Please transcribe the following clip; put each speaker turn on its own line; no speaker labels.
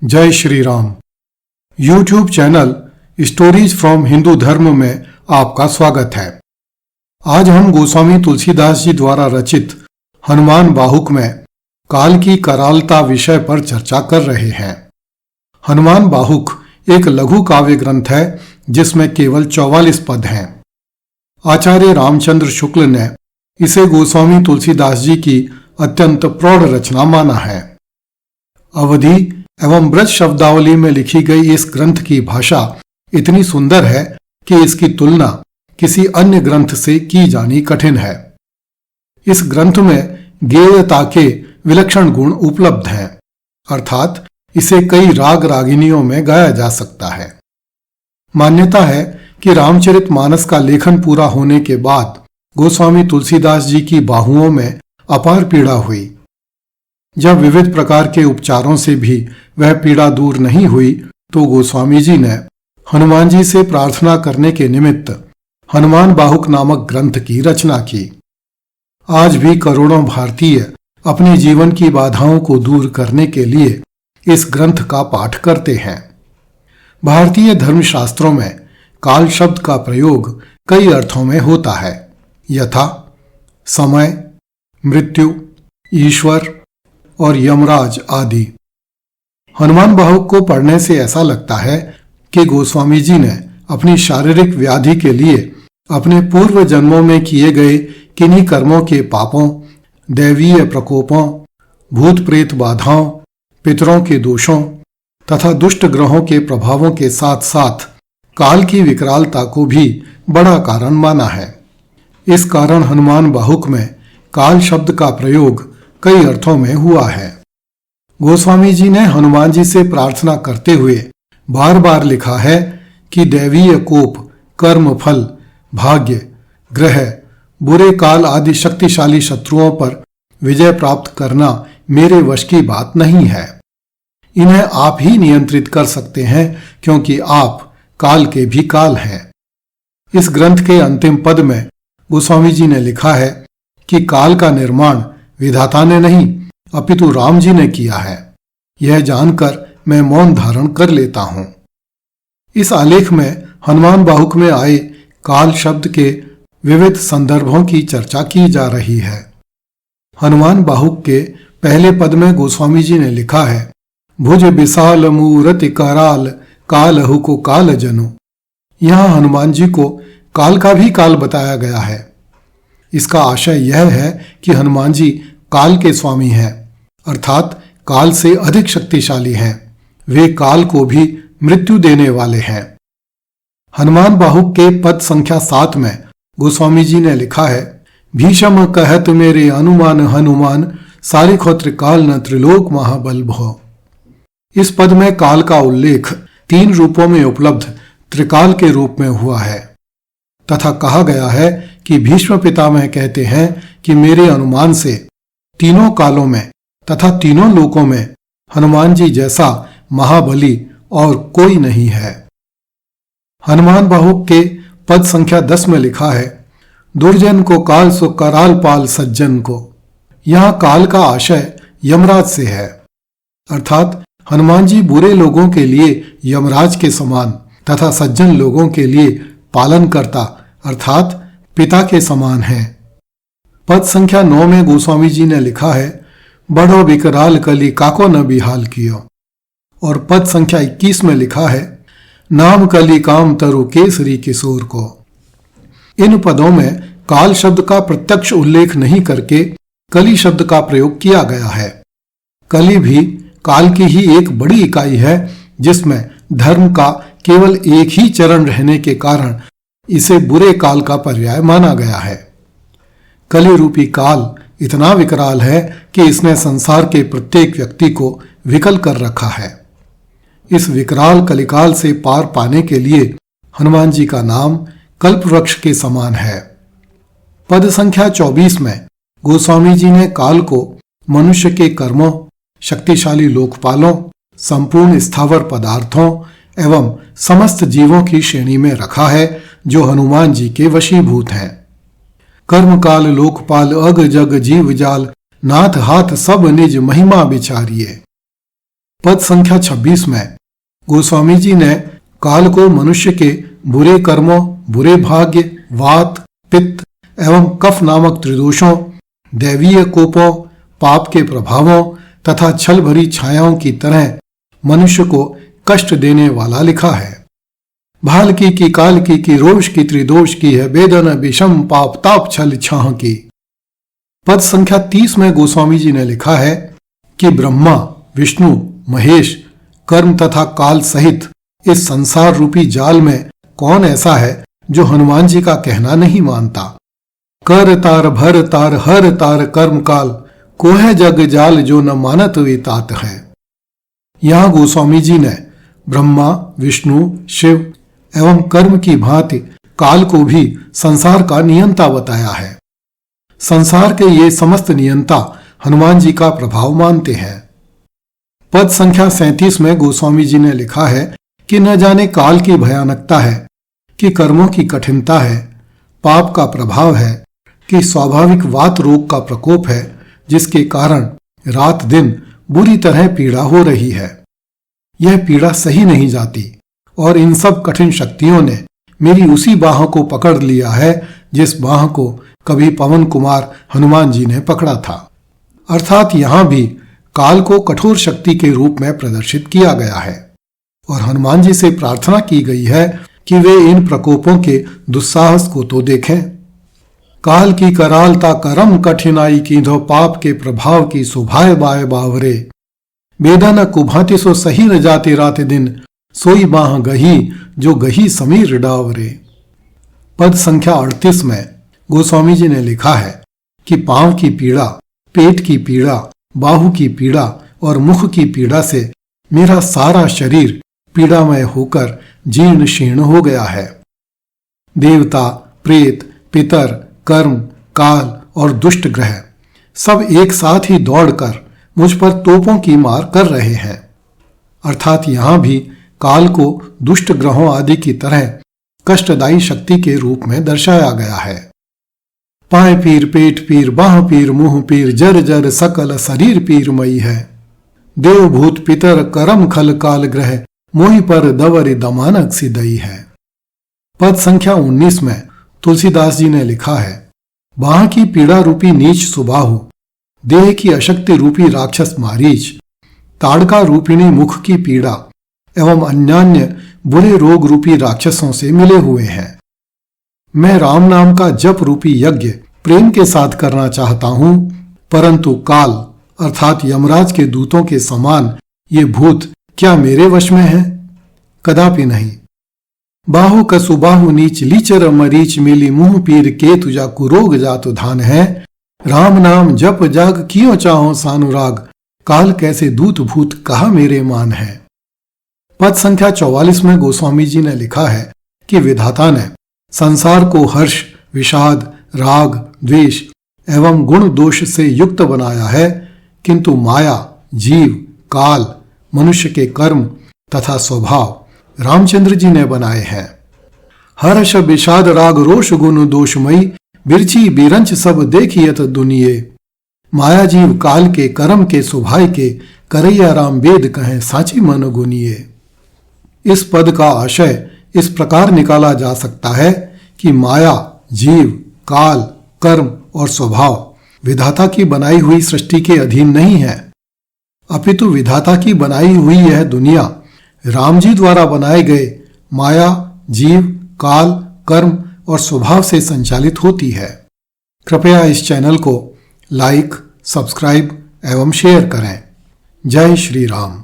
जय Shri Ram. YouTube channel stories from Hindu धर्म में आपका स्वागत है। आज हम गोस्वामी तुलसीदास जी द्वारा रचित हनुमान बाहुक में काल की करालता विषय पर चर्चा कर रहे हैं। हनुमान बाहुक एक लघु काव्य ग्रंथ है जिसमें केवल 44 पद हैं। आचार्य रामचंद्र शुक्ल ने इसे गोस्वामी तुलसीदास जी की अत्यंत प्रौढ़ रचना माना है। अवधि एवं ब्रज शब्दावली में लिखी गई इस ग्रंथ की भाषा इतनी सुंदर है कि इसकी तुलना किसी अन्य ग्रंथ से की जानी कठिन है। इस ग्रंथ में गेयता के विलक्षण गुण उपलब्ध हैं, अर्थात इसे कई राग रागिनियों में गाया जा सकता है। मान्यता है कि रामचरितमानस का लेखन पूरा होने के बाद गोस्वामी तुलसीदास जी की बाहुओं में अपार पीड़ा हुई। जब विविध प्रकार के उपचारों से भी वह पीड़ा दूर नहीं हुई तो गोस्वामी जी ने हनुमान जी से प्रार्थना करने के निमित्त हनुमान बाहुक नामक ग्रंथ की रचना की। आज भी करोड़ों भारतीय अपने जीवन की बाधाओं को दूर करने के लिए इस ग्रंथ का पाठ करते हैं। भारतीय धर्मशास्त्रों में काल शब्द का प्रयोग कई अर्थों में होता है, यथा समय, मृत्यु, ईश्वर और यमराज आदि। हनुमान बाहुक को पढ़ने से ऐसा लगता है कि गोस्वामी जी ने अपनी शारीरिक व्याधि के लिए अपने पूर्व जन्मों में किए गए किन्हीं कर्मों के पापों, दैवीय प्रकोपों, भूत प्रेत बाधाओं, पितरों के दोषों तथा दुष्ट ग्रहों के प्रभावों के साथ साथ काल की विकरालता को भी बड़ा कारण माना है। इस कारण हनुमान बाहुक में काल शब्द का प्रयोग कई अर्थों में हुआ है। गोस्वामी जी ने हनुमान जी से प्रार्थना करते हुए बार बार लिखा है कि दैवीय कोप, कर्म फल, भाग्य, ग्रह, बुरे काल आदि शक्तिशाली शत्रुओं पर विजय प्राप्त करना मेरे वश की बात नहीं है। इन्हें आप ही नियंत्रित कर सकते हैं क्योंकि आप काल के भी काल हैं। इस ग्रंथ के अंतिम पद में गोस्वामी जी ने लिखा है कि काल का निर्माण विधाता ने नहीं अपितु राम जी ने किया है। यह जानकर मैं मौन धारण कर लेता हूं। इस आलेख में हनुमान बाहुक में आए काल शब्द के विविध संदर्भों की चर्चा की जा रही है। हनुमान बाहुक के पहले पद में गोस्वामी जी ने लिखा है, भुज विशाल मूरति कराल कालहु को काल जनु। यहां हनुमान जी को काल का भी काल बताया गया है। इसका आशय यह है कि हनुमान जी काल के स्वामी हैं, अर्थात काल से अधिक शक्तिशाली हैं। वे काल को भी मृत्यु देने वाले हैं। हनुमान बाहुक के पद संख्या 7 में गोस्वामी जी ने लिखा है, भीषम कहत मेरे अनुमान हनुमान सारिखो त्रिकाल न त्रिलोक महाबल भो। इस पद में काल का उल्लेख 3 रूपों में उपलब्ध त्रिकाल के रूप में हुआ है तथा कहा गया है कि भीष्म पितामह कहते हैं कि मेरे अनुमान से तीनों कालों में तथा तीनों लोकों में हनुमान जी जैसा महाबली और कोई नहीं है। हनुमान बाहुक के पद संख्या 10 में लिखा है, दुर्जन को काल सो कराल पाल सज्जन को। यहां काल का आशय यमराज से है, अर्थात हनुमान जी बुरे लोगों के लिए यमराज के समान तथा सज्जन लोगों के लिए पालनकर्ता अर्थात पिता के समान हैं। पद संख्या 9 में गोस्वामी जी ने लिखा है, बड़ो विकराल कली काको न बिहाल कियो। और पद संख्या 21 में लिखा है, नाम कली काम तरु केसरी किशोर को। इन पदों में काल शब्द का प्रत्यक्ष उल्लेख नहीं करके कली शब्द का प्रयोग किया गया है। कली भी काल की ही एक बड़ी इकाई है जिसमें धर्म का केवल एक ही चरण रहने के कारण इसे बुरे काल का पर्याय माना गया है। कली रूपी काल इतना विकराल है कि इसने संसार के प्रत्येक व्यक्ति को विकल कर रखा है। इस विकराल कलिकाल से पार पाने के लिए हनुमान जी का नाम कल्प वृक्ष के समान है। पद संख्या 24 में गोस्वामी जी ने काल को मनुष्य के कर्मों, शक्तिशाली लोकपालों, संपूर्ण स्थावर पदार्थों एवं समस्त जीवों की श्रेणी में रखा है जो हनुमान जी के वशीभूत हैं। कर्म काल लोकपाल अग जग जीव जाल नाथ हाथ सब निज महिमा विचारिये। पद संख्या 26 में गोस्वामी जी ने काल को मनुष्य के बुरे कर्मों, बुरे भाग्य, वात, पित्त एवं कफ नामक त्रिदोषों, दैवीय कोपों, पाप के प्रभावों तथा छल भरी छायाओं की तरह मनुष्य को कष्ट देने वाला लिखा है। भाल की काल की रोष की त्रिदोष की है, वेदन विषम पाप ताप छल छाह की। पद संख्या 30 में गोस्वामी जी ने लिखा है कि ब्रह्मा, विष्णु, महेश, कर्म तथा काल सहित इस संसार रूपी जाल में कौन ऐसा है जो हनुमान जी का कहना नहीं मानता। कर तार भर तार हर तार कर्म काल, को है जग जाल जो न मानत वे तात है। यहां गोस्वामी जी ने ब्रह्मा, विष्णु, शिव एवं कर्म की भांति काल को भी संसार का नियंता बताया है। संसार के ये समस्त नियंता हनुमान जी का प्रभाव मानते हैं। पद संख्या 37 में गोस्वामी जी ने लिखा है कि न जाने काल की भयानकता है, कि कर्मों की कठिनता है, पाप का प्रभाव है, कि स्वाभाविक वात रोग का प्रकोप है, जिसके कारण रात दिन बुरी तरह पीड़ा हो रही है। यह पीड़ा सही नहीं जाती और इन सब कठिन शक्तियों ने मेरी उसी बाह को पकड़ लिया है जिस बाह को कभी पवन कुमार हनुमान जी ने पकड़ा था। अर्थात यहां भी काल को कठोर शक्ति के रूप में प्रदर्शित किया गया है और हनुमान जी से प्रार्थना की गई है कि वे इन प्रकोपों के दुस्साहस को तो देखें। काल की करालता करम कठिनाई की धो पाप के प्रभाव की सुभाए बाय बावरे, बेदन कुभाति सो सही न जाते रात दिन, सोई बाह गही जो गही समीर डावरे। पद संख्या 38 में गोस्वामी जी ने लिखा है कि पांव की पीड़ा, पेट की पीड़ा, बाहु की पीड़ा और मुख की पीड़ा से मेरा सारा शरीर पीड़ामय होकर जीर्ण शीर्ण हो गया है। देवता, प्रेत, पितर, कर्म, काल और दुष्ट ग्रह सब एक साथ ही दौड़कर मुझ पर तोपों की मार कर रहे हैं। अर्थात यहां भी काल को दुष्ट ग्रहों आदि की तरह कष्टदायी शक्ति के रूप में दर्शाया गया है। पाए पीर, पेट पीर, बाह पीर, मुंह पीर, जर जर सकल शरीर पीरमयी है। देव भूत पितर करम खल काल ग्रह, मोहि पर दवर दमानक सिदई है। पद संख्या 19 में तुलसीदास जी ने लिखा है, बाह की पीड़ा रूपी नीच सुबाहु, देह की अशक्ति रूपी राक्षस मारीच, ताड़का रूपिणी मुख की पीड़ा एवं अन्यान्य बुरे रोग रूपी राक्षसों से मिले हुए हैं। मैं राम नाम का जप रूपी यज्ञ प्रेम के साथ करना चाहता हूं, परंतु काल अर्थात यमराज के दूतों के समान ये भूत क्या मेरे वश में है? कदापि नहीं। बाहु कसुबाहु नीच लीचर मरीच मिली, मुंह पीर के तुझा कुरोग जातु धान है। राम नाम जप जाग कियो चाहो सानुराग, काल कैसे दूत भूत कहा मेरे मान है। पद संख्या 44 में गोस्वामी जी ने लिखा है कि विधाता ने संसार को हर्ष, विषाद, राग, द्वेष एवं गुण दोष से युक्त बनाया है, किंतु माया, जीव, काल, मनुष्य के कर्म तथा स्वभाव रामचंद्र जी ने बनाए हैं। हर्ष, विषाद, राग, रोष, गुण दोषमयी, बिरची बिरंच सब देखियत दुनिये। माया जीव काल के कर्म के सुभाय के, करैया राम वेद कहें साची मन गुनिये। इस पद का आशय इस प्रकार निकाला जा सकता है कि माया, जीव, काल, कर्म और स्वभाव विधाता की बनाई हुई सृष्टि के अधीन नहीं है, अपितु विधाता की बनाई हुई यह दुनिया राम जी द्वारा बनाए गए माया, जीव, काल, कर्म और स्वभाव से संचालित होती है। कृपया इस चैनल को लाइक, सब्सक्राइब एवं शेयर करें। जय श्री राम।